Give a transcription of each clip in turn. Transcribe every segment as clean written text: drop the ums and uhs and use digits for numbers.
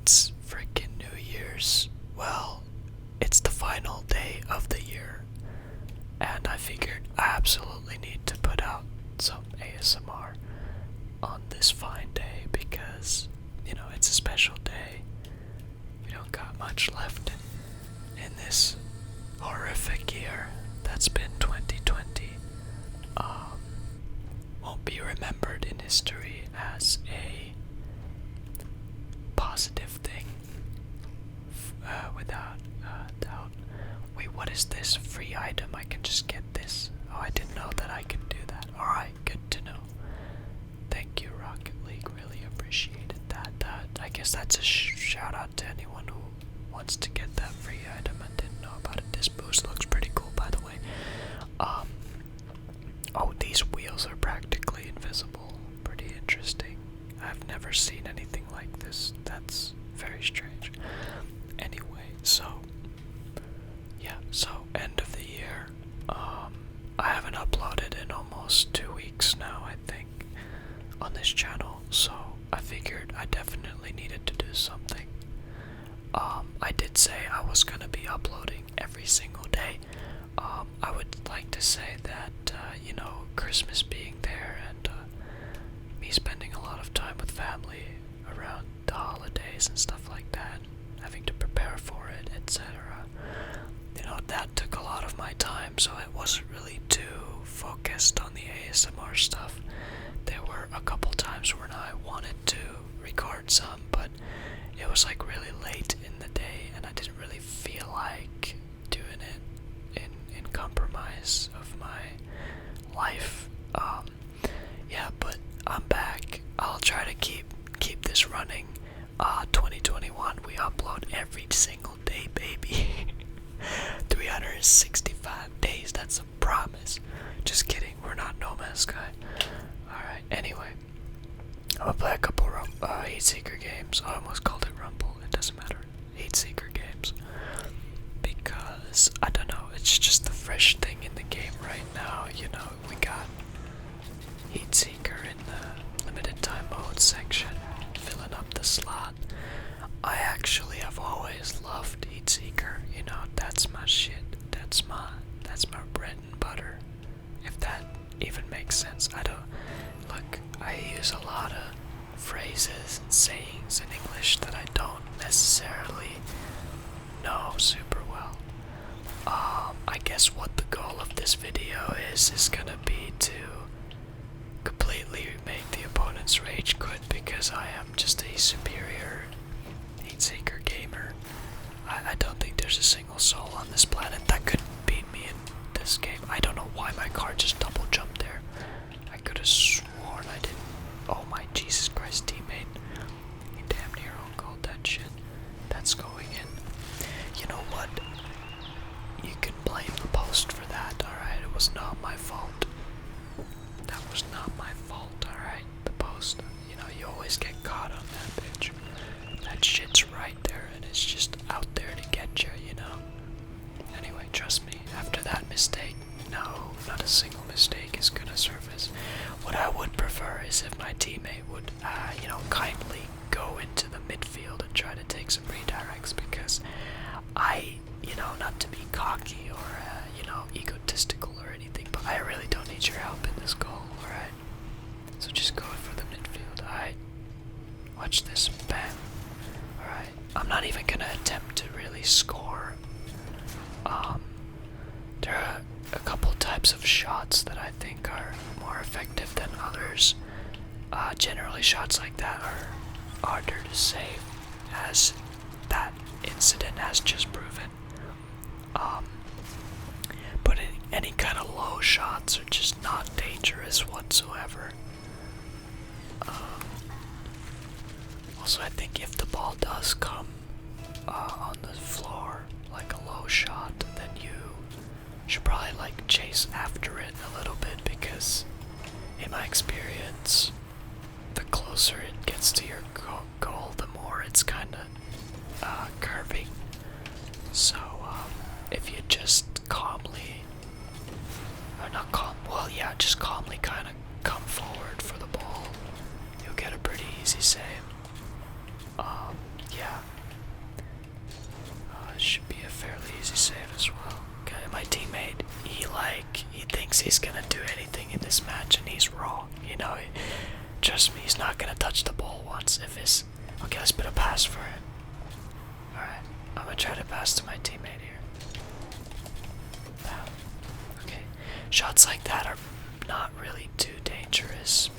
It's freaking New Year's. Well, it's the final day of the year, and I figured I absolutely need to put out some ASMR on this fine day because, it's a special day. We don't got much left in this horrific year that's been 2020. Won't be remembered in history as a positive thing, without doubt. Wait, what is this free item? I can just get this. Oh, I didn't know that I could do that. Alright, good to know. Thank you, Rocket League. Really appreciated that. I guess that's a shout out to anyone who wants to get that free item and didn't know about it. This boost looks pretty cool, by the way. Oh, these wheels are practically invisible. Pretty interesting. I've never seen anything like this. That's very strange. Anyway, so end of the year. I haven't uploaded in almost 2 weeks now, I think, on this channel, so I figured I definitely needed to do something. I did say I was gonna be uploading every single day. I would like to say that, Christmas being there and me spending a lot of time with family around the holidays and stuff like that, having to prepare for it, etc. That took a lot of my time, so it wasn't really too focused on the ASMR stuff. There were a couple times when I wanted to record some, but it was like really late in the day and I didn't really feel like doing it in compromise of my life. But I'm back. I'll try to keep this running. 2021, we upload every single day, baby. 365 days, that's a promise. Just kidding, we're not No Man's Sky. Alright, anyway. I'm gonna play a couple Heatseeker games. I almost called it Rumble, it doesn't matter. Heatseeker games. Because, I don't know, it's just the fresh thing in the game right now. We got Heatseeker in the limited time mode section, filling up the slot. I actually have always loved Heatseeker. That's my shit. That's my bread and butter. If that even makes sense. I use a lot of phrases and sayings in English that I don't necessarily know super well. I guess what the goal of this video is gonna be to completely make the opponent's rage quit because I am just a superior Heatseeker gamer. I don't think there's a single soul on this planet that could beat me in this game. I don't know why my car just double jumped there. I could have sworn I didn't. Oh my Jesus Christ, teammate. You damn near called that shit. That's going in. You know what? You can blame the post for that, alright? It was not my fault. That was not my fault, alright? The post. You always get caught on that bitch. That shit's right there and it's just out there to get you, Anyway, trust me, after that mistake, no, not a single mistake is gonna surface. What I would prefer is if my teammate would, kindly go into the midfield and try to take some redirects because not to be cocky or, egotistical or anything, but I really don't need your help in this goal, alright? So just go for the midfield, alright? Watch this, bam. Alright, I'm not even gonna attempt to really score. There are a couple types of shots that I think are more effective than others. Generally shots like that are harder to save, as that incident has just proven. But any kind of low shots are just not dangerous whatsoever. Also, I think if the ball does come on the floor, like a low shot, then you should probably chase after it a little bit because, in my experience, the closer it gets to your goal, the more it's kind of curving. So, if you just calmly, or not calm, well, yeah, just calmly kind of come forward for the ball, you'll get a pretty easy save. Yeah, pass for it. Alright, I'm gonna try to pass to my teammate here. Okay, shots like that are not really too dangerous.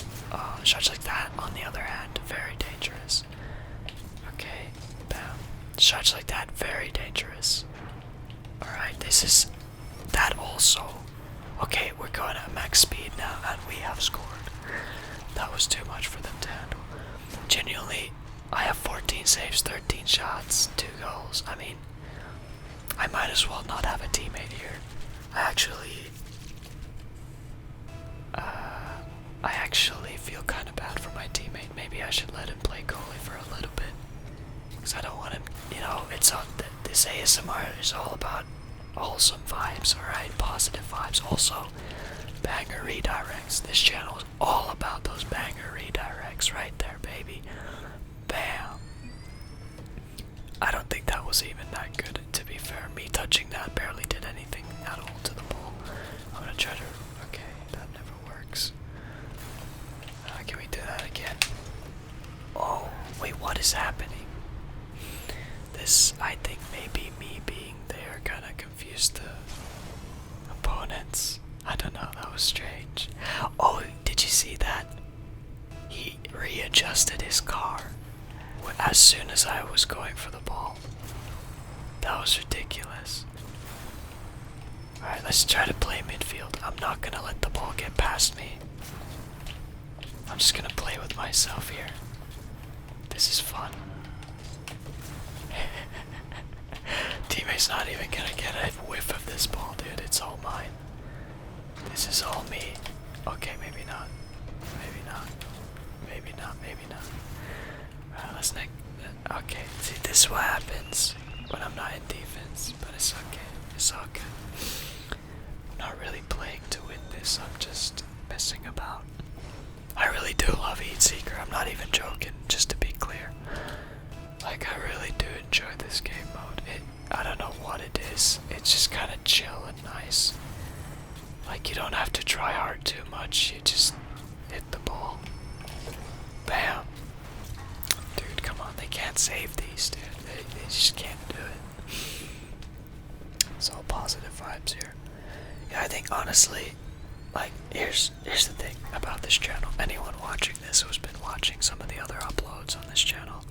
Shots like that, on the other hand, very dangerous. Okay, bam. Shots like that, very dangerous. Alright, this is that also. Okay, we're going at max speed now, and we have scored. That was too much for them to handle. Genuinely, I have 14 saves, 13 shots, 2 goals. I mean, I might as well not have a teammate here. I actually feel kind of bad for my teammate. Maybe I should let him play goalie for a little bit. Because I don't want him, you know, this ASMR is all about wholesome vibes, alright? Positive vibes. Also, banger redirects. This channel is all about those banger redirects right there, baby. Bam. I don't think that was even that good, to be fair. Me touching that barely did anything at all to the ball. I'm gonna try to... Okay, that never works. Can we do that again? Oh, wait, what is happening? This, I think maybe me being there kind of confused the opponents. I don't know, that was strange. Oh, did you see that? He readjusted his car as soon as I was going for the ball. That was ridiculous. Alright, let's try to play midfield. I'm not gonna let the ball get past me. I'm just gonna play with myself here. This is fun. Teammate's not even gonna get a whiff of this ball, dude. It's all mine. This is all me. Okay, maybe not. Maybe not. Maybe not. Maybe not. Let's not. Okay, see, this is what happens when I'm not in defense. But it's okay. It's all good. I'm not really playing to win this. I'm just messing about. I really do love Heatseeker. I'm not even joking, just to be clear. Like, I really do enjoy this game mode. I don't know what it is. It's just kind of chill and nice. Like, you don't have to try hard too much. You just hit the ball. Bam. Dude, come on. They can't save these, dude. They just can't do it. It's all positive vibes here. Yeah, I think, honestly, like, here's the thing about this channel. Anyone watching this who's been watching some of the other uploads on this channel,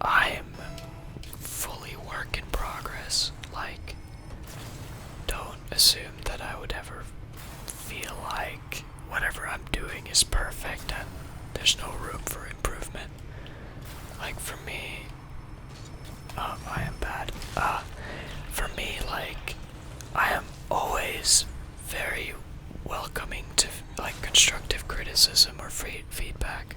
I am fully work in progress. Like, don't assume that I would ever feel like whatever I'm doing is perfect and there's no room for improvement. Like, for me, I am bad. For me, like, I am always very welcoming to, like, constructive criticism or feedback.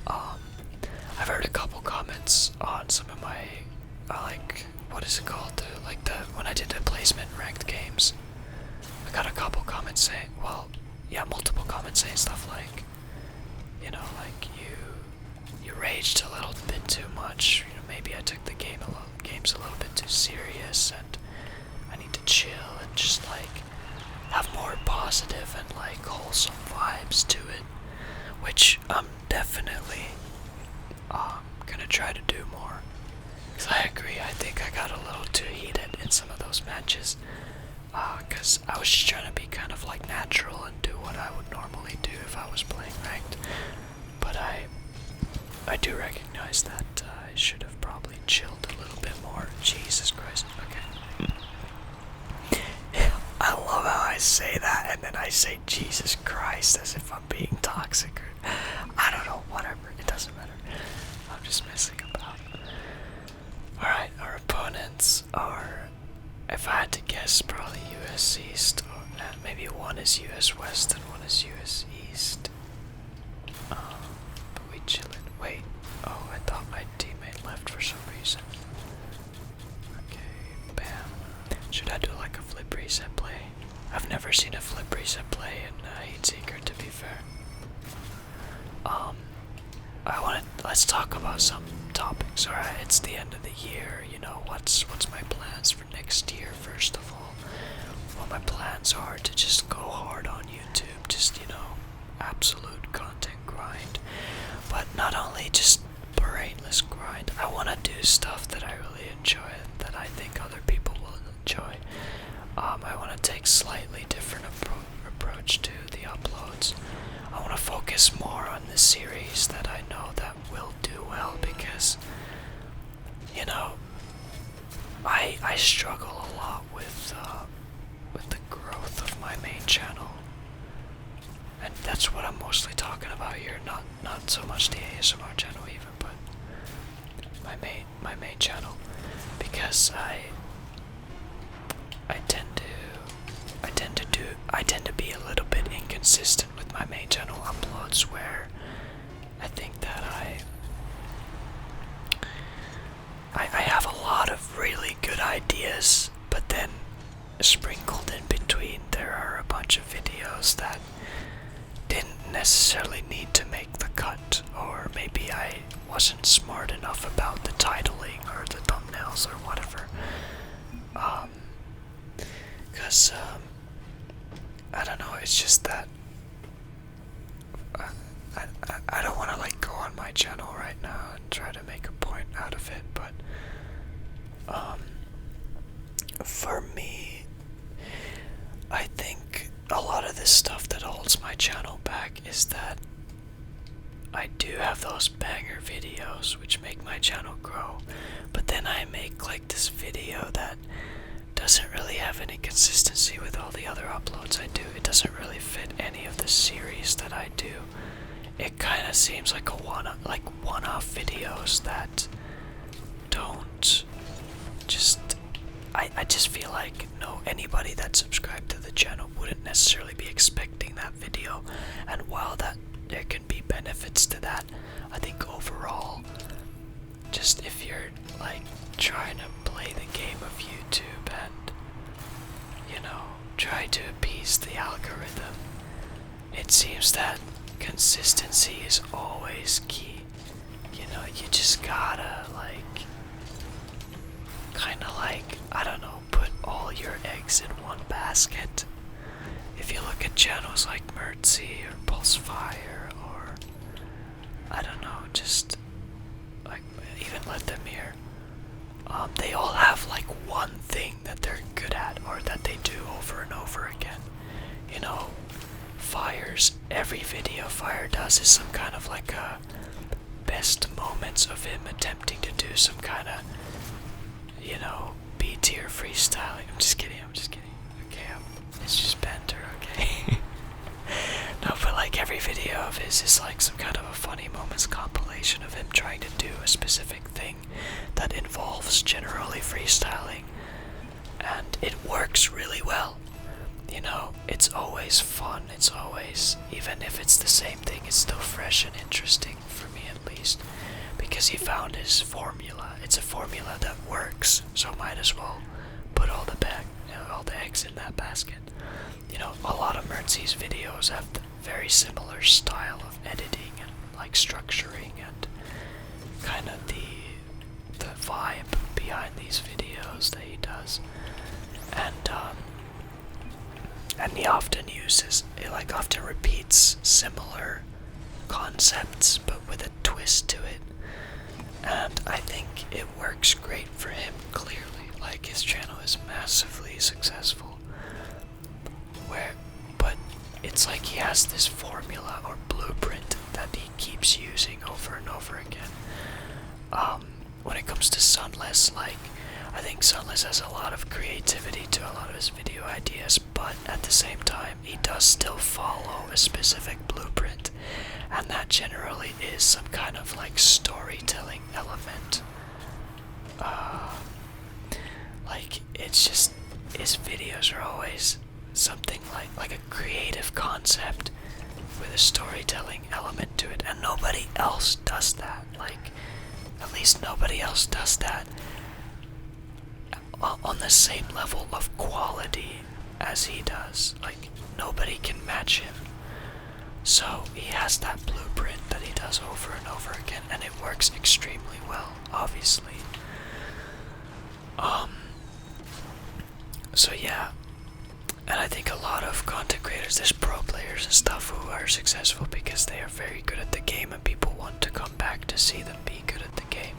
I've heard a couple comments on some of my, like, what is it called? When I did the placement ranked games, I got a couple comments saying, well, yeah, multiple comments saying stuff like, you know, like, you raged a little bit too much. You know, maybe I took the games a little bit too serious, and I need to chill and just, like, have more positive and, like, wholesome vibes to it, which I'm definitely gonna try to do more. Because I agree, I think I got a little too heated in some of those matches. Because I was just trying to be kind of, like, natural and do what I would normally do if I was playing ranked. But I do recognize that I should have probably chilled a little bit more. Jesus Christ. Okay. I love how I say that and then I say Jesus Christ as if I'm being toxic or I don't know, whatever. It doesn't matter. I'm just messing about. Alright, our opponents are, if I had to guess, probably US East, or maybe one is US West and one is US East. But we chillin'. Wait, oh, I thought my teammate left for some reason. Okay, bam. Should I do like a flip reset play? I've never seen a flip reset play in Heatseeker, to be fair. Let's talk about some topics, alright? It's the end of the year, you know, what's my plans for next year, first of all. Well, my plans are to just go hard on YouTube, just, you know, absolute content grind. But not only just brain do stuff that I really enjoy and that I think other people will enjoy. I want to take slightly different approach to the uploads. I want to focus more on the series that I know that will do well, because, you know, I struggle a lot with the growth of my main channel, and that's what I'm mostly talking about here. Not so much the ASMR channel even, but my main channel, because I tend to be a little bit inconsistent with my main channel uploads, where I think that I have a lot of really good ideas, but then sprinkled in between there are a bunch of videos that didn't necessarily need to make the cut, or maybe I wasn't smart enough about the titling or the thumbnails or whatever. Because I don't know, it's just that I don't want to like go on my channel right now and try to make a point out of it, but for me, I think a lot of this stuff that holds my channel back is that I do have those banger videos which make my channel grow, but then I make like this video that doesn't really have any consistency with all the other uploads I do. It doesn't really fit any of the series that I do. It kind of seems like one-off videos that don't just. I just feel like anybody that subscribed to the channel wouldn't necessarily be expecting that video, and while that there can be benefits to that, I think overall, just if you're like trying to play the game of YouTube and, you know, try to appease the algorithm, it seems that consistency is always key. You know, you just gotta like kind of like, I don't know, put all your eggs in one basket. If you look at channels like Mertzy or Pulsefire, or I don't know, just like even Let Them Hear, they all have like one thing that they're good at, or that they do over and over again. You know, every video Fire does is some kind of like a best moments of him attempting to do some kind of, you know, B tier freestyling. I'm just kidding. Okay, it's just banter, okay? No, but like every video of his is like some kind of a funny moments compilation of him trying to do a specific thing that involves generally freestyling, and it works really well. You know, it's always fun, it's always, even if it's the same thing, it's still fresh and interesting, for me at least, because he found his formula. It's a formula that works, so might as well put all the eggs in that basket. You know, a lot of Mertzy's videos have the very similar style of editing and like structuring and kind of the vibe behind these videos that he does. And he often often repeats similar concepts, but with a twist to it. And I think it works great for him, clearly. Like, his channel is massively successful. But it's like he has this formula or blueprint that he keeps using over and over again. When it comes to Sunless, like, I think Sunless has a lot of creativity to a lot of his video ideas, but at the same time, he does still follow a specific blueprint, and that generally is some kind of like storytelling element. Like, it's just, his videos are always something like a creative concept with a storytelling element to it, and nobody else does that. Like, at least nobody else does that on the same level of quality as he does. Like, nobody can match him. So he has that blueprint that he does over and over again, and it works extremely well, obviously. So yeah, and I think a lot of content creators, there's pro players and stuff who are successful because they are very good at the game and people want to come back to see them be good at the game.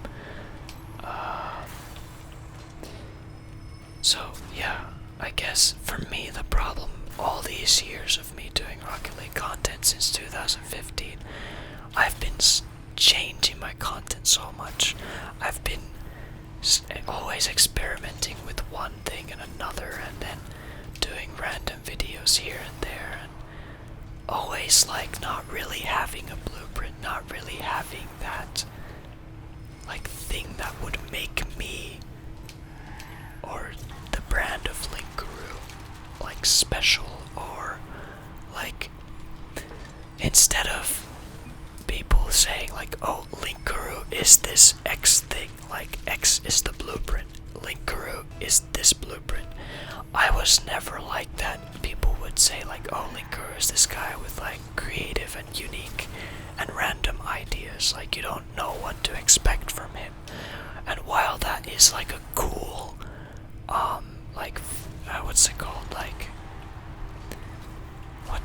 2015, I've been changing my content so much. I've been always experimenting with one thing and another, and then doing random videos here and there, and always like not really having a blueprint, not really having that like thing that would make me or the brand of Linkuru like special, or like instead of people saying like, oh, Linkuru is this X thing, like X is the blueprint, Linkuru is this blueprint. I was never like that. People would say like, oh, Linkuru is this guy with like creative and unique and random ideas, like you don't know what to expect from him. And while that is like a cool like what's it called, like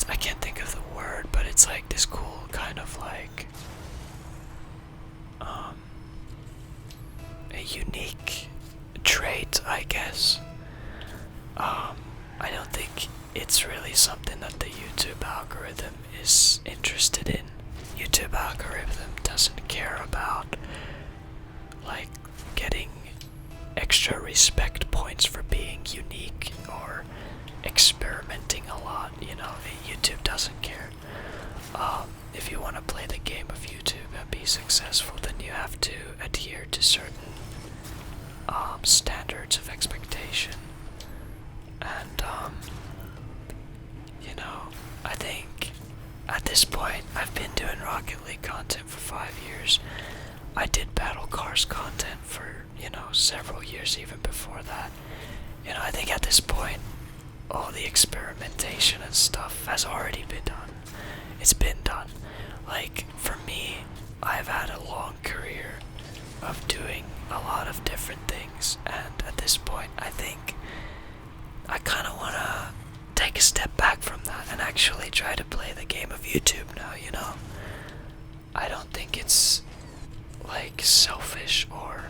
I can't think of the word, but it's like this cool kind of like a unique trait, I guess. I don't think it's really something that the YouTube algorithm is interested in. YouTube algorithm doesn't care about like getting extra respect points for being unique or experimenting a lot, you know. YouTube doesn't care. If you want to play the game of YouTube and be successful, then you have to adhere to certain standards of expectation. And you know, I think at this point I've been doing Rocket League content for 5 years. I did Battle Cars content for, you know, several years even before that. You know, I think at this point all the experimentation and stuff has already been done. It's been done. Like, for me, I've had a long career of doing a lot of different things, and at this point I think I kind of want to take a step back from that and actually try to play the game of YouTube now, you know? I don't think it's like selfish or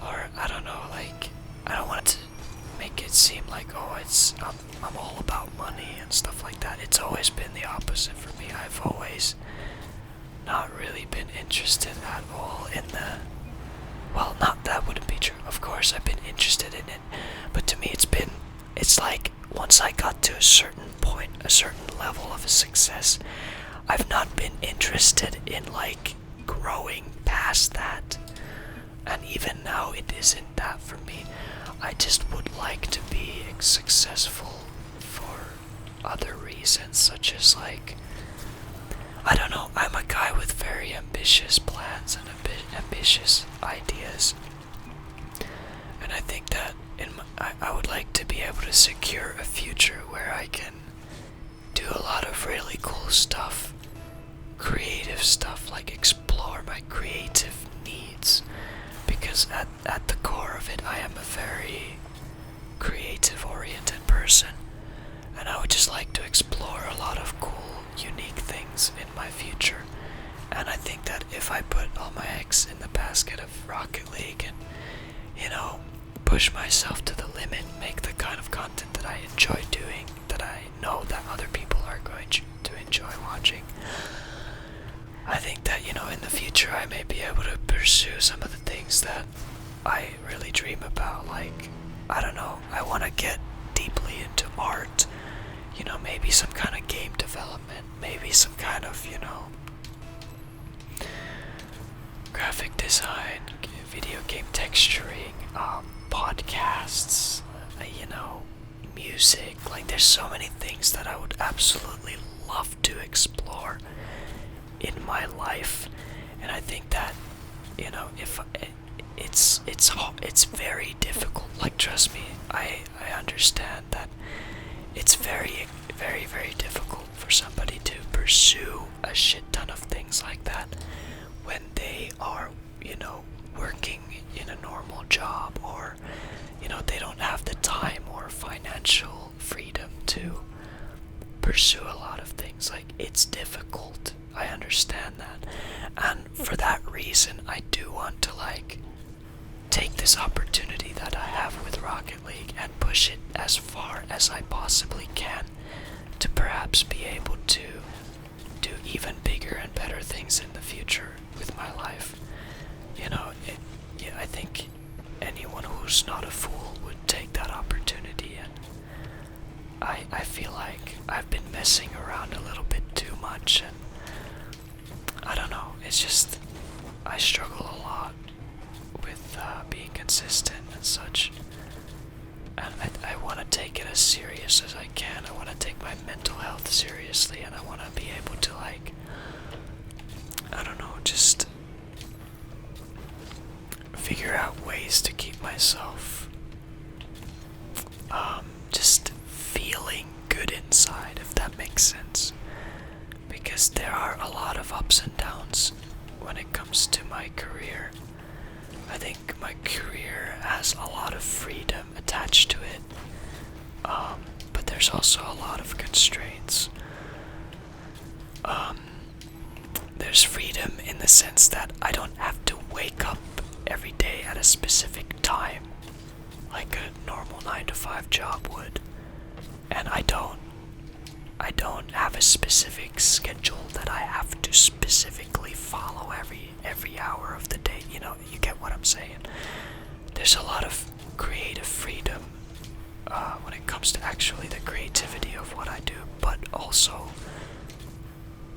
I don't know, like I don't want to make it seem like, oh, it's I'm all about money and stuff like that. It's always been the opposite for me. I've always not really been interested at all in the, well, not that wouldn't be true. Of course I've been interested in it, but to me it's like once I got to a certain point, a certain level of success, I've not been interested in like growing past that. And even now it isn't that for me. I just would like to be successful for other reasons, such as like, I don't know, I'm a guy with very ambitious plans and ambitious ideas. And I think that I would like to be able to secure a future where I can do a lot of really cool stuff, creative stuff, like explore my creative needs. Because at the core of it, I am a very creative-oriented person, and I would just like to explore a lot of cool, unique things in my future. And I think that if I put all my eggs in the basket of Rocket League and, you know, push myself to the limit, make the kind of content that I enjoy doing, that I know that other people are going to enjoy watching, I think that, you know, in the future I may be able to pursue some of the things that I really dream about. Like, I don't know, I want to get deeply into art, you know, maybe some kind of game development, maybe some kind of, you know, graphic design, video game texturing, podcasts, you know, music. Like, there's so many things that I would absolutely love to explore in my life. And I think that, you know, if it's very difficult. Like, trust me, I understand that it's very, very, very difficult for somebody to pursue a shit ton of things like that when they are, you know, working in a normal job, or, you know, they don't have the time or financial freedom to pursue a lot of things. Like, it's difficult. I understand that. And for that reason, I do want to, like, take this opportunity that I have with Rocket League and push it as far as I possibly can to perhaps be able to do even bigger and better things in the future with my life. You know, yeah, I think anyone who's not a fool would take that opportunity, and I feel like I've been messing around a little bit too much, and I don't know, it's just, I struggle a lot with being consistent and such, and I want to take it as serious as I can. I want to take my mental health seriously, and I want to be able to, like, I don't know, just figure out ways to keep myself just feeling good inside, if that makes sense. Because there are a lot of ups and downs when it comes to my career. I think my career has a lot of freedom attached to it, but there's also a lot of constraints. There's freedom in the sense that I don't have to wake up every day at a specific time like a normal 9-to-5 job would, and I don't have a specific schedule that I have to specifically follow every hour of the day. You know, you get what I'm saying. There's a lot of creative freedom when it comes to actually the creativity of what I do, but also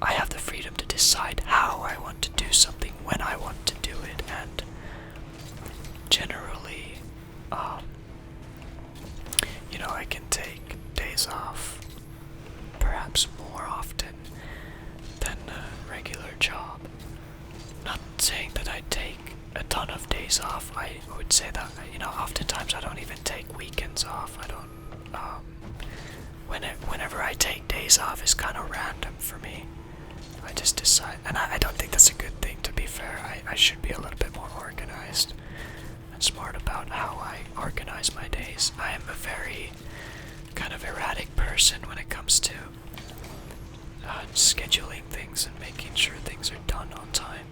I have the freedom to decide how I want to do something, when I want to do it, and generally, you know, I can take days off perhaps more often than a regular job. Not saying that I take a ton of days off. I would say that, you know, oftentimes I don't even take weekends off. I don't, whenever I take days off is kind of random for me. I just decide, and I don't think that's a good thing, to be fair. I should be a little bit more organized and smart about how I organize my days. I am a very kind of erratic person when it comes to scheduling things and making sure things are done on time.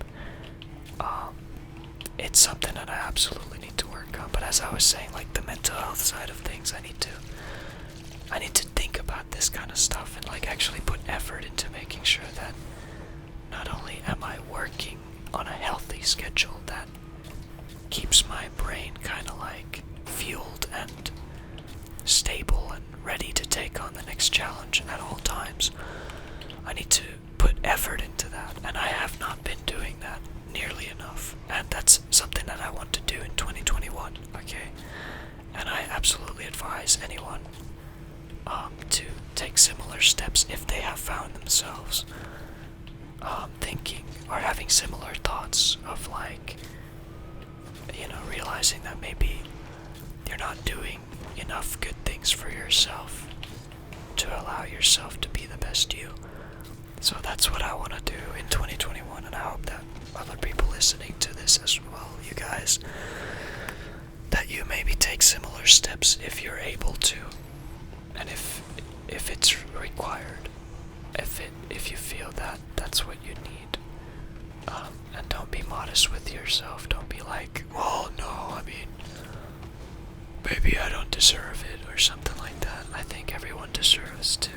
It's something that I absolutely need to work on, but as I was saying, like the mental health side of things, I need to think about this kind of stuff and like actually put effort into making sure that not only am I working on a healthy schedule that keeps my brain kind of like fueled and stable and ready to take on the next challenge at all times. I need to put effort into that, and I have not been doing that nearly enough, and that's something that I want to do in 2021, okay? And I absolutely advise anyone to take similar steps if they have found themselves thinking or having similar thoughts of, like, you know, realizing that maybe you're not doing enough good things for yourself to allow yourself to be the best you. So that's what I want to do in 2021, and I hope that other people listening to this as well, you guys, that you maybe take similar steps if you're able to, and if it's required, if you feel that that's what you need. And don't be modest with yourself. Don't be like, well, no, I mean, maybe I don't deserve it or something like that. I think everyone deserves to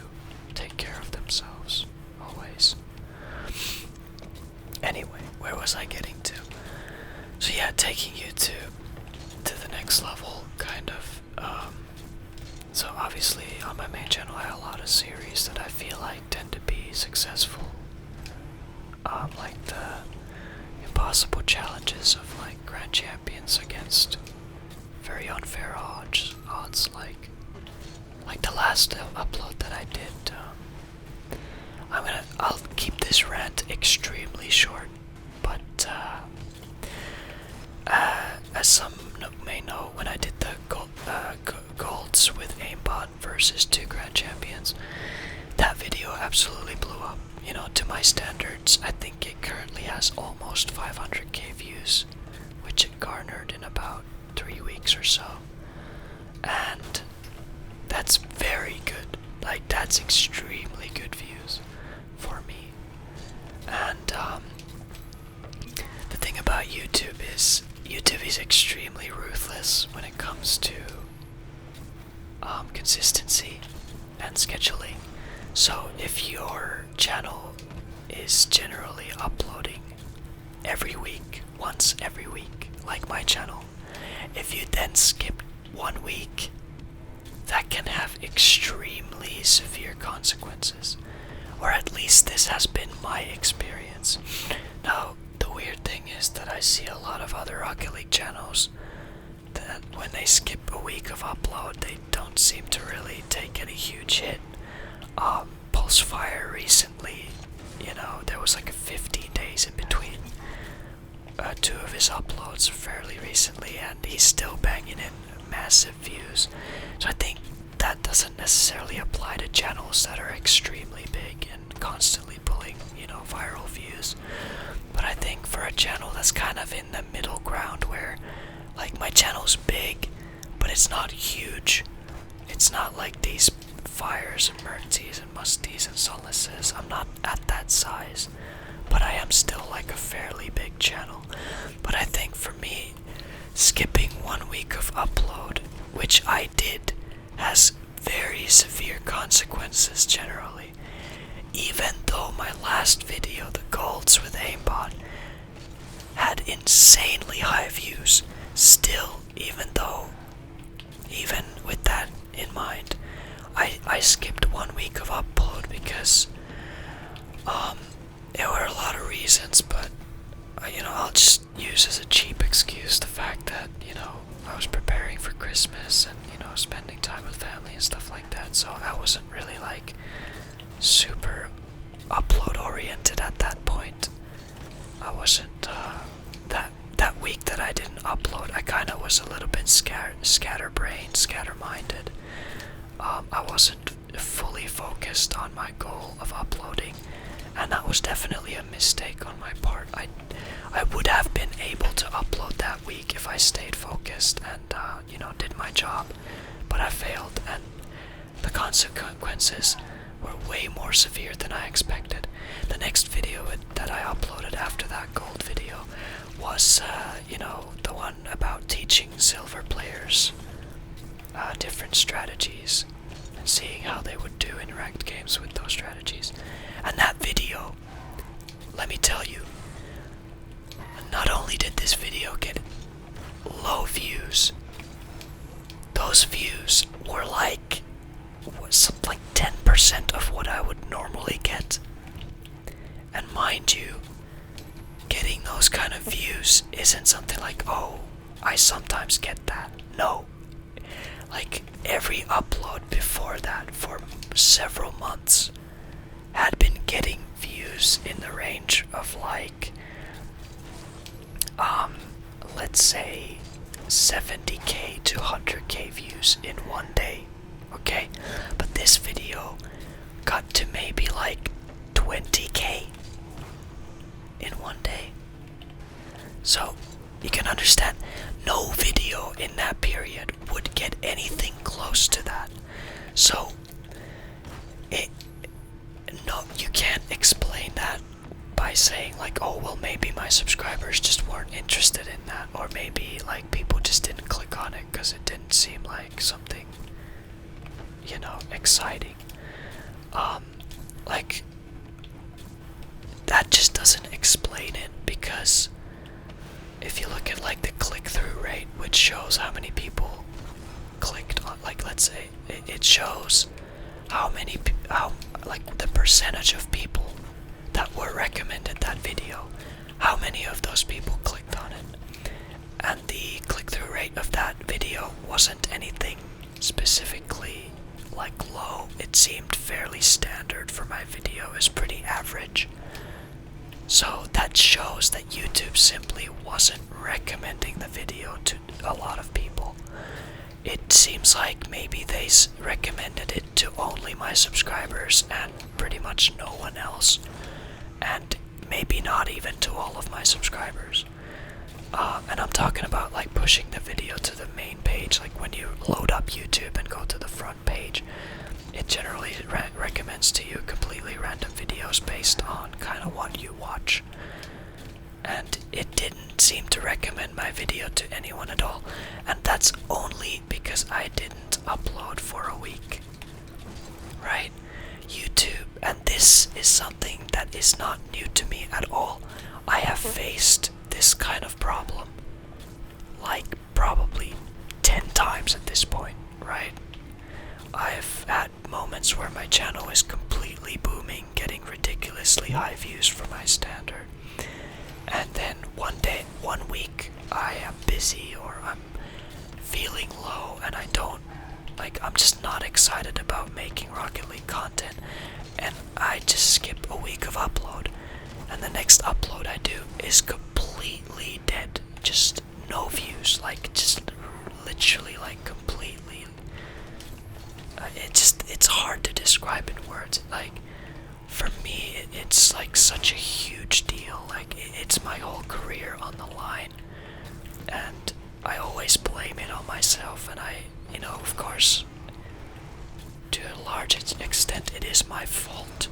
take care of themselves, always. Anyway, where was I getting to? So yeah, taking you to the next level, kind of. So obviously on my main channel I have a lot of series that I feel like tend to be successful. Like the impossible challenges of like grand champions against very unfair odds, like the last upload that I did. I'll keep this rant extremely short, but as some may know, when I did the golds with aimbot versus 2 grand champions, that video absolutely blew up. You know, to my standards, I think it currently has almost 500k views, which it garnered in about 3 weeks or so, and that's very good. Like, that's extremely good views for me. And the thing about YouTube is extremely ruthless when it comes to consistency and scheduling. So if your channel is generally uploading every week, once every week, like my channel. If you then skip 1 week, that can have extremely severe consequences. Or at least this has been my experience. Now, the weird thing is that I see a lot of other Rocket League channels that when they skip a week of upload, they don't seem to really take any huge hit. Pulsefire recently, there was like a 15 days in between 2 of his uploads fairly recently, and he's still banging in massive views. So I think that doesn't necessarily apply to channels that are extremely big and constantly pulling, viral views. But I think for a channel that's kind of in the middle ground where, like, my channel's big, but it's not huge. It's not like these Fires and Murties and Musties and Solaces. I'm not at that size, but I am still like a fairly big channel. But I think for me, skipping 1 week of upload, which I did, has very severe consequences generally. Even though my last video, the Golds with Aimbot, had insanely high views, still, even with that in mind, I skipped 1 week of upload because there were a lot of reasons, but I'll just use as a cheap excuse the fact that I was preparing for Christmas and spending time with family and stuff like that, so I wasn't really like super upload oriented at that point. I wasn't that week that I didn't upload, I kind of was a little bit scatterbrained, scatter-minded. I wasn't fully focused on my goal of uploading, and that was definitely a mistake on my part. I would have been able to upload that week if I stayed focused and did my job, but I failed, and the consequences were way more severe than I expected. The next video that I uploaded after that gold video was the one about teaching silver players different strategies and seeing how they would do in ranked games with those strategies. And that video, let me tell you, not only did this video get low views, those views were like 10% of what I would normally get. And mind you, getting those kind of views isn't something like, oh, I sometimes get that. No. Like, every upload before that for several months had been getting views in the range of like, let's say 70k to 100k views in one day, okay? But this video got to maybe like 20k in one day. So, you can understand, no video in that period would get anything close to that. So, you can't explain that by saying like, oh, well, maybe my subscribers just weren't interested in that, or maybe like people just didn't click on it because it didn't seem like something, exciting. Like, that just doesn't explain it, because if you look at like the click-through rate, which shows how many people clicked on, like, let's say it shows how the percentage of people that were recommended that video, how many of those people clicked on it. And the click-through rate of that video wasn't anything specifically like low. It seemed fairly standard for my video, is pretty average. So that shows that YouTube simply wasn't recommending the video to a lot of people. It seems like maybe they recommended it to only my subscribers and pretty much no one else. And maybe not even to all of my subscribers. And I'm talking about like pushing the video to the main page. Like when you load up YouTube and go to the front page, it generally recommends to you completely random videos based on kind of what you watch. And it didn't seem to recommend my video to anyone at all. And that's only because I didn't upload for a week. Right? YouTube, and this is something that is not new to me at all. I have faced this kind of problem like probably 10 times at this point, right? I've had moments where my channel is completely booming, getting ridiculously high views for my standard. And then one week, I am busy or I'm feeling low and I'm just not excited about making Rocket League content. And I just skip a week of upload. And the next upload I do is completely dead. Just no views, just literally completely. It's hard to describe in words. For me, it's such a huge deal. It's my whole career on the line, and I always blame it on myself. And of course, to a large extent, it is my fault.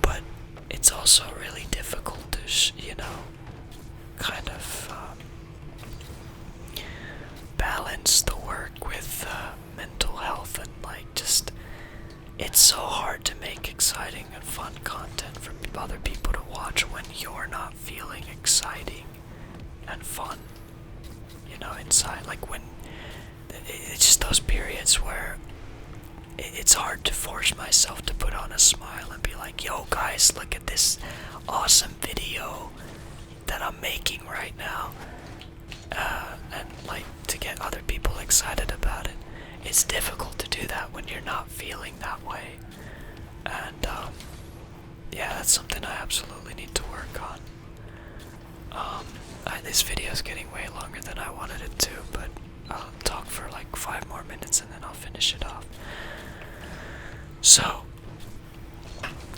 But it's also really difficult to, kind of balance the work with mental health and it's so hard to make exciting and fun content for other people to watch when you're not feeling exciting and fun, inside. When it's just those periods where it's hard to force myself to put on a smile and be like, yo guys, look at this awesome video that I'm making right now, and to get other people excited about it. It's difficult to do that when you're not feeling that way, and yeah, that's something I absolutely need to work on. This video is getting way longer than I wanted it to, but I'll talk for 5 more minutes and then I'll finish it off. So,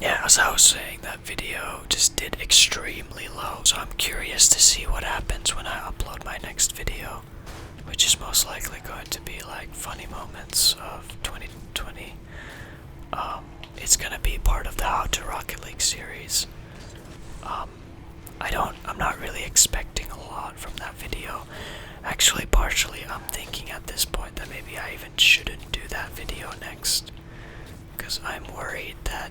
yeah, as I was saying, that video just did extremely low, so I'm curious to see what happens when I upload my next video, which is most likely going to be funny moments of 2020. It's gonna be part of the How to Rocket League series. I'm not really expecting a lot from that video. Actually, partially, I'm thinking at this point that maybe I even shouldn't do that video next, because I'm worried that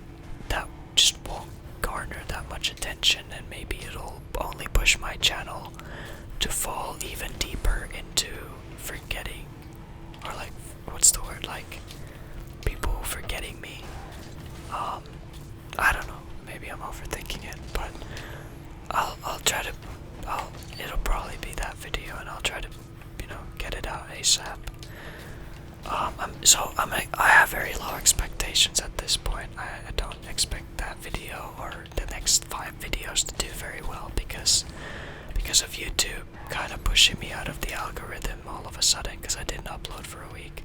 just won't garner that much attention, and maybe it'll only push my channel to fall even deeper into forgetting, or what's the word, people forgetting me. I don't know, maybe I'm overthinking it, but I'll try to, it'll probably be that video, and I'll try to, get it out ASAP. I have very low expectations at this point. I don't expect that video or the next 5 videos to do very well because of YouTube kind of pushing me out of the algorithm all of a sudden because I didn't upload for a week.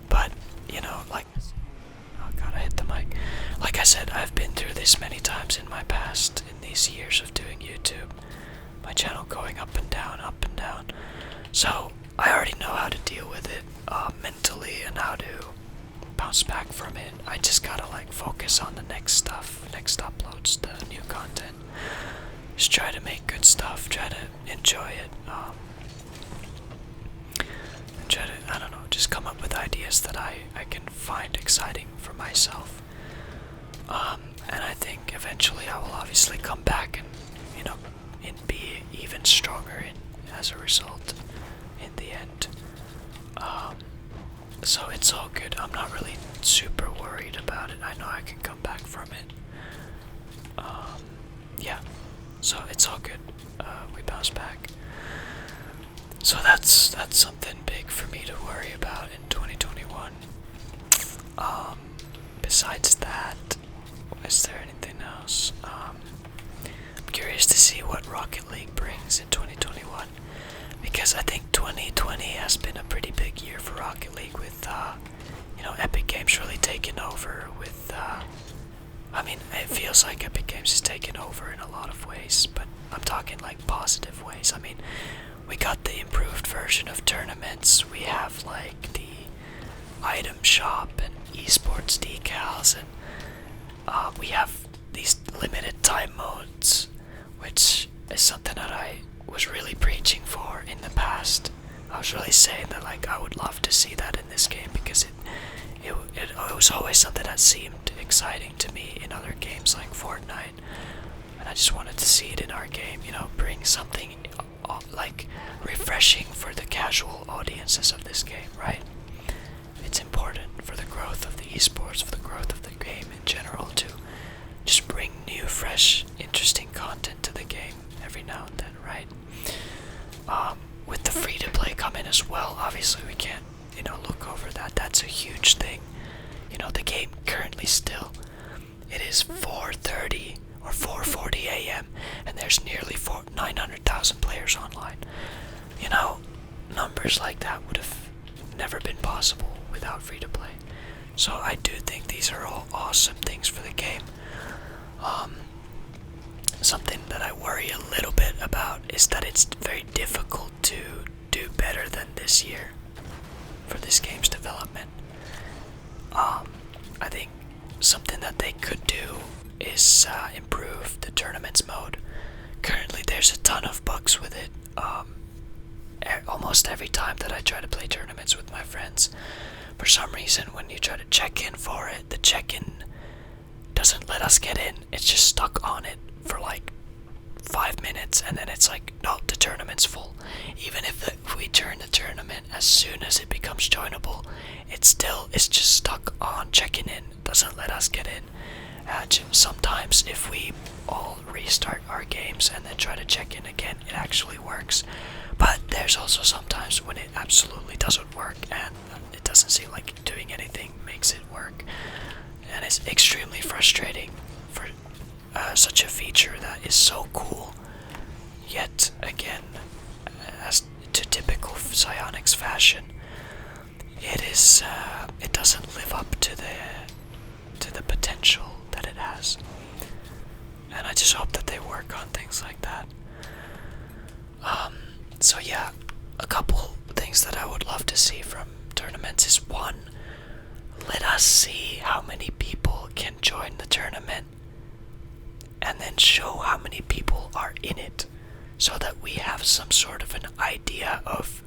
But, oh god, I hit the mic. Like I said, I've been through this many times in my past, in these years of doing YouTube. My channel going up and down, So, I already know how to deal with it mentally and how to bounce back from it. I just gotta focus on the next stuff, next uploads, the new content. Just try to make good stuff, try to enjoy it, and try to, I don't know, just come up with ideas that I can find exciting for myself. And I think eventually I will obviously come back and, and be even stronger as a result in the end. So it's all good. I'm not really super worried about it. I know I can come back from it. Yeah, so it's all good. We bounce back. So that's something big for me to worry about in 2021. Besides that, is there anything else? I'm curious to see what Rocket League brings in 2021, because I think 2020 has been a pretty big year for Rocket League with, Epic Games really taking over with, it feels like Epic Games is taking over in a lot of ways, but I'm talking positive ways. We got the improved version of tournaments, we have the item shop and esports decals, and we have these limited time modes, which is something that I was really preaching for in the past. I was really saying that like I would love to see that in this game because it was always something that seemed exciting to me in other games like Fortnite, and I just wanted to see it in our game. You know, bring something like refreshing for the casual audiences of this game, right? It's important for the growth of the esports, for the growth of the game in general, to just bring new, fresh, interesting content to the game every now and then, right? With the free-to-play coming as well, obviously we can't, look over that. That's a huge thing. The game currently still, it is 4:30 or 4:40 a.m. and there's nearly 900,000 players online. Numbers like that would have never been possible without free-to-play. So I do think these are all awesome things for the game. Something that I worry a little bit about is that it's very difficult to do better than this year for this game's development. I think something that they could do is improve the tournaments mode. Currently there's a ton of bugs with it. Almost every time that I try to play tournaments with my friends, for some reason when you try to check in for it, the check-in doesn't let us get in. It's just stuck on it for like 5 minutes, and then it's like, no, the tournament's full. Even if we turn the tournament as soon as it becomes joinable, it's just stuck on checking in, doesn't let us get in. Sometimes if we all restart our games and then try to check in again, it actually works. But there's also sometimes when it absolutely doesn't work and it doesn't seem like doing anything makes it work. And it's extremely frustrating for such a feature that is so cool. Yet again, as to typical Psyonix fashion, it doesn't live up to the potential that it has. And I just hope that they work on things like that. So yeah, a couple things that I would love to see from tournaments is, one, let us see how many people can join the tournament and then show how many people are in it, so that we have some sort of an idea of,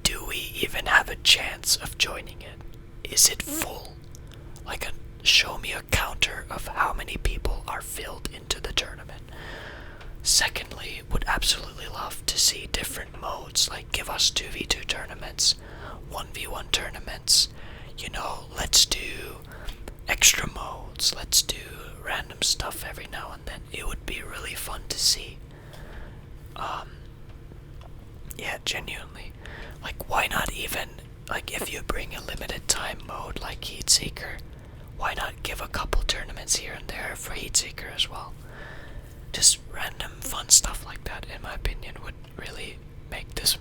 do we even have a chance of joining it? Is it full? Like, show me a counter of how many people are filled into the tournament. Secondly, would absolutely love to see different modes, like give us 2v2 tournaments, 1v1 tournaments, let's do extra modes, let's do random stuff every now and then. It would be really fun to see. Yeah, genuinely. Like, why not even, like, if you bring a limited time mode like Heatseeker, why not give a couple tournaments here and there for Heatseeker as well? Just random fun stuff like that, in my opinion, would really make this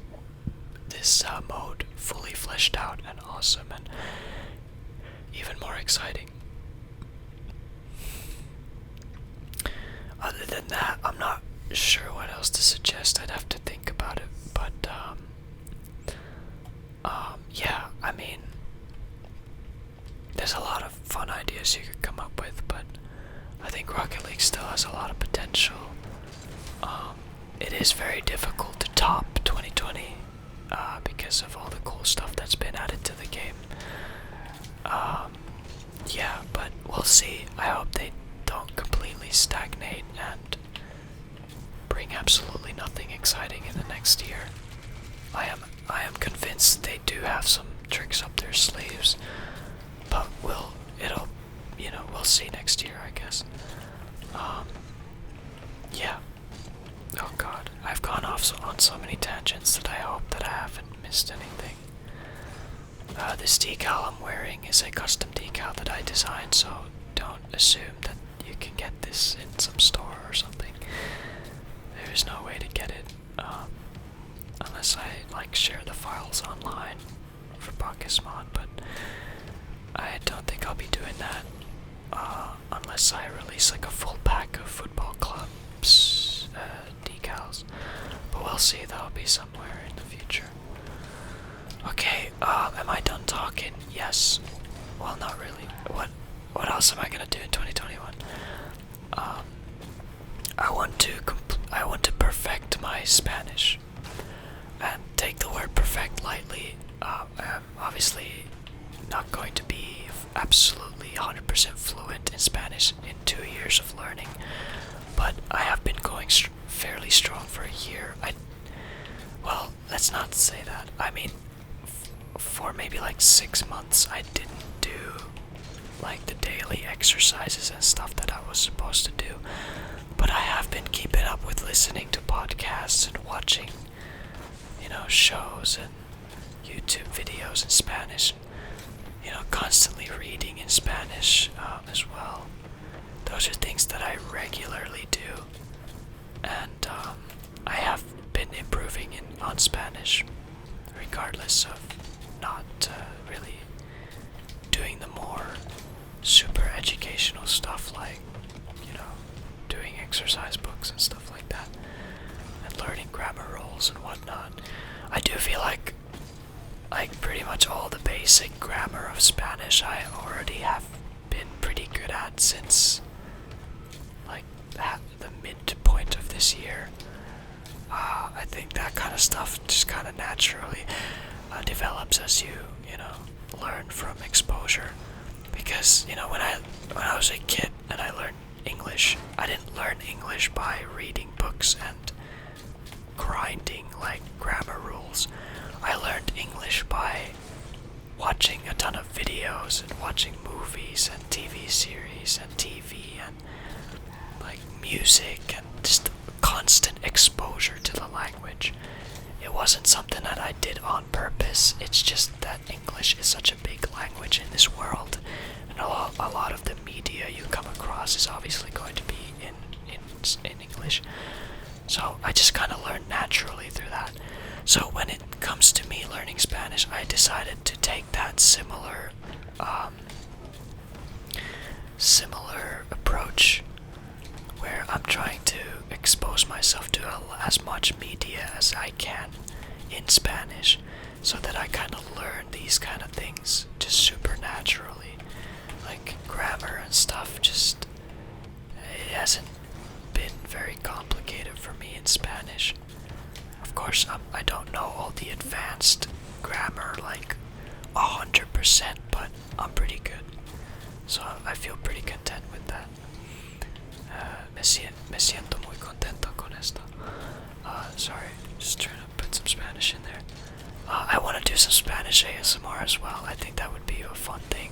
mode fully fleshed out and awesome and even more exciting. Other than that, I'm not sure what else to suggest. I'd have to think about it, but yeah, I mean, there's a lot of fun ideas you could come up with, but I think Rocket League still has a lot of potential. It is very difficult to top 2020 because of all the cool stuff that's been added to the game. Yeah, but we'll see. I hope they don't completely stagnate and bring absolutely nothing exciting in the next year. I am convinced they do have some tricks up their sleeves, but we'll see next year, I guess. Yeah. Oh god, I've gone off on so many tangents that I hope that I haven't missed anything. This decal I'm wearing is a custom decal that I designed, so don't assume that you can get this in some store or something. There is no way to get it, unless I share the files online for Bacchus Mod, but I don't think I'll be doing that unless I release a full pack of football clubs decals. But we'll see, that'll be somewhere in the future. Okay, am I done talking? Yes. Well, not really. What else am I gonna do in 2021? I want to perfect my Spanish and take the word obviously not going to be absolutely 100% fluent in Spanish in 2 years of learning, but I have been going fairly strong for a year. Well, let's not say that. I mean, for maybe like 6 months, I didn't do like the daily exercises and stuff that I was supposed to do, but I have been keeping up with listening to podcasts and watching, shows and YouTube videos in Spanish, constantly reading in Spanish as well. Those are things that I regularly do, and I have been improving on Spanish, regardless of not really doing the more super educational stuff like, doing exercise books and stuff like that, and learning grammar rules and whatnot. I do feel like pretty much all the basic grammar of Spanish I already have been pretty good at since like the midpoint of this year. I think that kind of stuff just kind of naturally develops as you learn from exposure. Because when I was a kid and I learned English, I didn't learn English by reading books and grinding like grammar rules. I learned English by watching a ton of videos and watching movies and TV series and TV and like music and just constant exposure to the language. It wasn't something that I did on purpose. It's just that English is such a big language in this world, and a lot of the media you come across is obviously going to be in English. So I just kind of learned naturally through that. So when it comes to me learning Spanish, I decided to take that similar approach, where I'm trying to expose myself to as much media as I can in Spanish, so that I kind of learn these kind of things just super naturally, like grammar and stuff. Just it hasn't been very complicated for me in Spanish. Of course, I don't know all the advanced grammar like 100%, but I'm pretty good, so I feel pretty content with that. Me siento muy contento con esto. Sorry, just trying to put some Spanish in there. I want to do some Spanish ASMR as well. I think that would be a fun thing,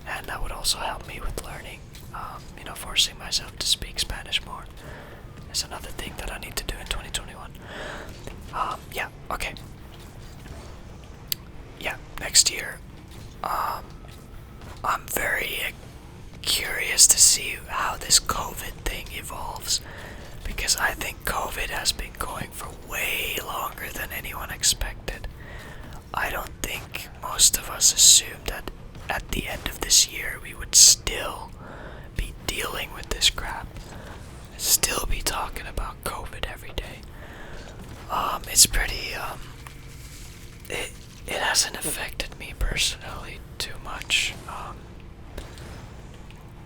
and that would also help me with learning. Forcing myself to speak Spanish more is another thing that I need to do in 2021. Yeah, okay. Yeah, next year. I'm very curious to see how this COVID thing evolves, because I think COVID has been going for way longer than anyone expected. I don't think most of us assumed that at the end of this year we would still be dealing with this crap, still be talking about COVID every day. It's pretty, it hasn't affected me personally too much,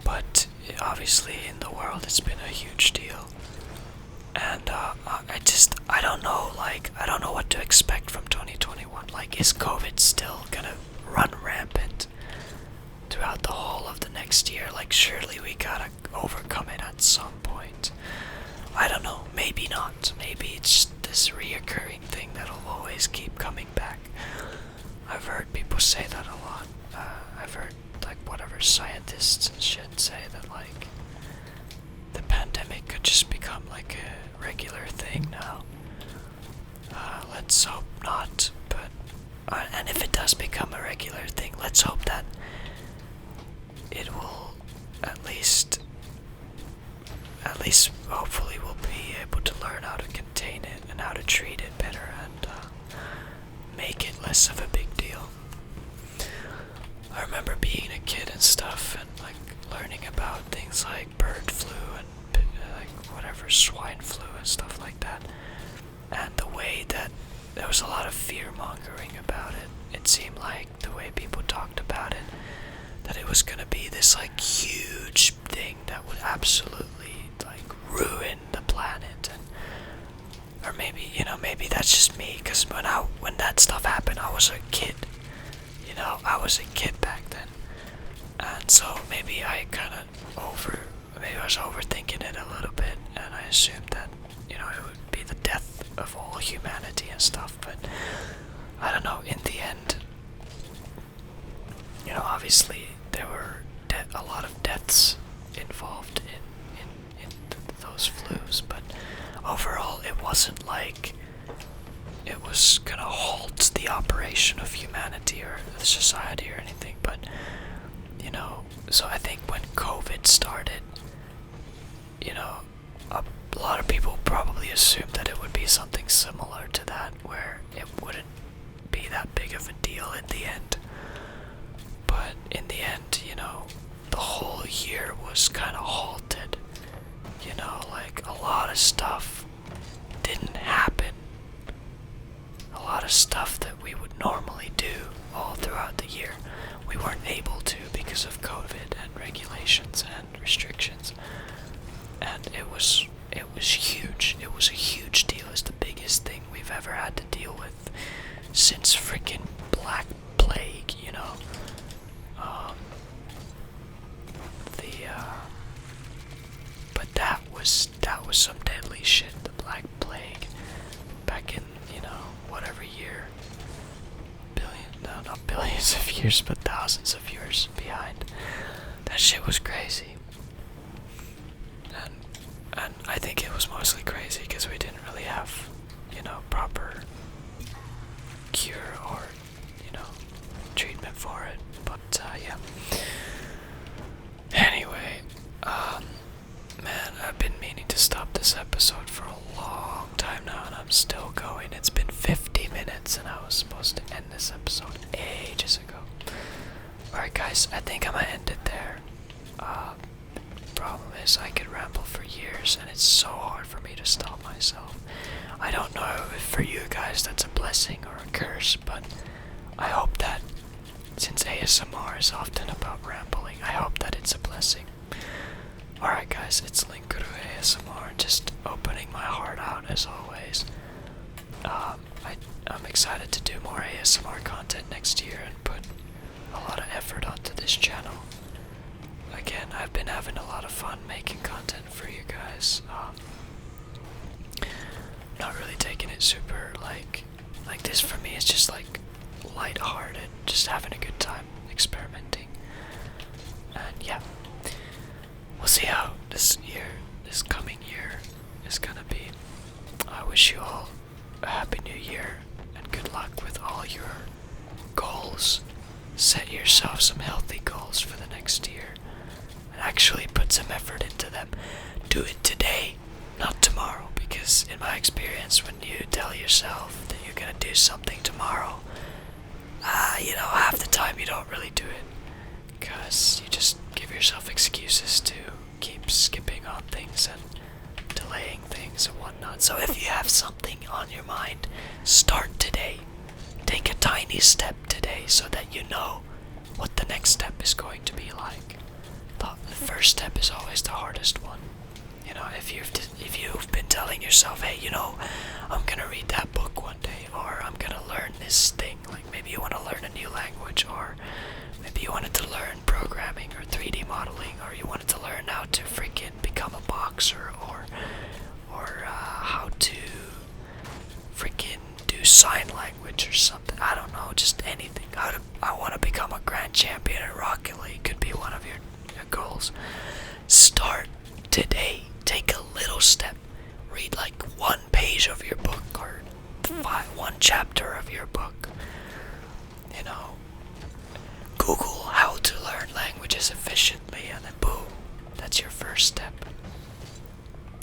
but obviously in the world it's been a huge deal, and I don't know, I don't know what to expect from 2021. Like, is COVID still gonna run rampant throughout the whole of the next year? Like, surely we gotta overcome it at some point. I don't know, maybe not. Maybe it's this reoccurring thing that'll always keep coming back. I've heard people say that a lot. I've heard, whatever scientists and shit say that, the pandemic could just become, a regular thing now. Let's hope not, but... and if it does become a regular thing, let's hope that it will at least hopefully we'll be able to learn how to contain it and how to treat it better, and make it less of a big deal. I remember being a kid and stuff, and learning about things like bird flu and whatever, swine flu and stuff like that, and the way that there was a lot of fear mongering about it. It seemed like the way people talked about it, that it was gonna be this huge thing that would absolutely ruin the planet, and or maybe that's just me, because when that stuff happened, I was a kid. I was a kid back then, and so maybe I was overthinking it a little bit, and I assumed that, it would be the death of all humanity and stuff, but I don't know, in the end, obviously there were a lot of deaths involved in those flus, but overall it wasn't like it was gonna halt the operation of humanity or the society or anything, but so I think when COVID started, a lot of people probably assumed that it would be something similar to that, where it wouldn't be that big of a deal in the end. But in the end, the whole year was kind of halted. Like a lot of stuff didn't happen. A lot of stuff that we would normally do all throughout the year, we weren't able to because of COVID and regulations and restrictions. And it was huge. It was a huge deal. It's the biggest thing we've ever had to deal with since freaking Black Plague, But that was some deadly shit, the Black Plague, back in, whatever year. Not billions of years, but thousands of years behind. That shit was crazy. And I think it was mostly crazy because we didn't really have, proper cure or, treatment for it. But, yeah. Anyway, man, I've been meaning to stop this episode for a long time now, and I'm still going. It's been 50 minutes, and I was supposed to end this episode ages ago. Alright, guys, I think I'm gonna end it there. Problem is, I could ramble for years, and it's so hard for me to stop myself. I don't know if for you guys that's a blessing or a curse, but I hope that, since ASMR is often about rambling, I hope that it's a blessing. Alright guys, it's Linkuru ASMR, just opening my heart out as always. I'm excited to do more ASMR content next year and put a lot of effort onto this channel. Again, I've been having a lot of fun making content for you guys. Not really taking it super like this. For me, it's just like lighthearted, just having a good time experimenting. And yeah, we'll see how this coming year is gonna be. I wish you all a happy new year and good luck with all your goals. Set yourself some healthy goals for the next year and actually put some effort into them. Do it today, not tomorrow, because in my experience, when you tell yourself that you're gonna do something tomorrow, half the time you don't really do it, because you just give yourself excuses to keep skipping on things and delaying things and whatnot. So if you have something on your mind, start today. Take a tiny step today so that you know what the next step is going to be like. The first step is always the hardest one. If you've been telling yourself, hey, I'm gonna read that book one day, or I'm gonna learn this thing, like maybe you want to learn a new language, or maybe you wanted to learn programming or 3D modeling, or you wanted to learn how to freaking become a boxer, or how to freaking do sign language or something. I don't know, just anything. I want to become a grand champion at Rocket League could be one of your goals. Start today. Take a little step. Read like one page of your book, or one chapter of your book. Google how to learn languages efficiently, and then boom, that's your first step.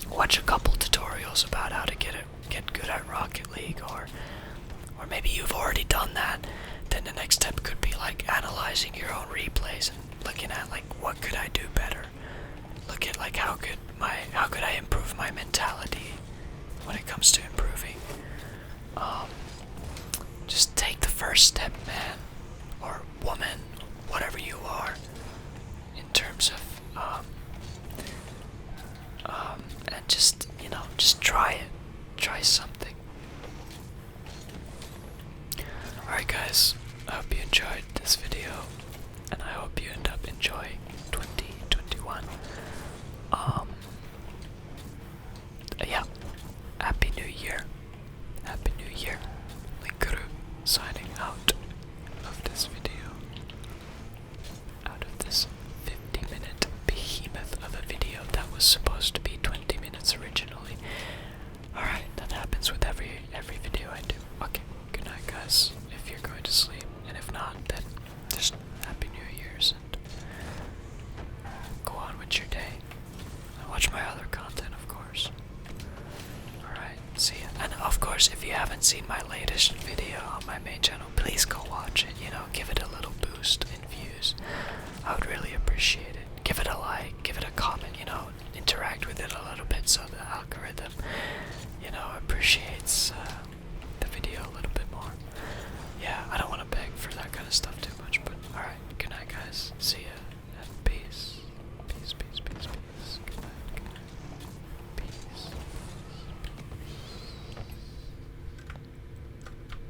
Watch a couple tutorials about how to get good at Rocket League, or maybe you've already done that. Then the next step could be like analyzing your own replays and looking at like what could I do better. Look at like how could I improve my mentality when it comes to improving. Just take the first step, man, or woman, whatever you are, in terms of and just try it. Try something. Alright guys, I hope you enjoyed this Year. Linkuru signing out of this video. Out of this 50-minute behemoth of a video that was supposed to be 20 minutes originally. Alright, that happens with every video I do. Okay, good night guys, if you're going to sleep. And if not, then just Happy New Year's and go on with your day. And watch my other content, of course. Alright, see ya. And of course, if you haven't seen my latest video on my main channel, please go watch it, you know, give it a little boost in views. I would really appreciate it. Give it a like, give it a comment, you know, interact with it a little bit so the algorithm, you know, appreciates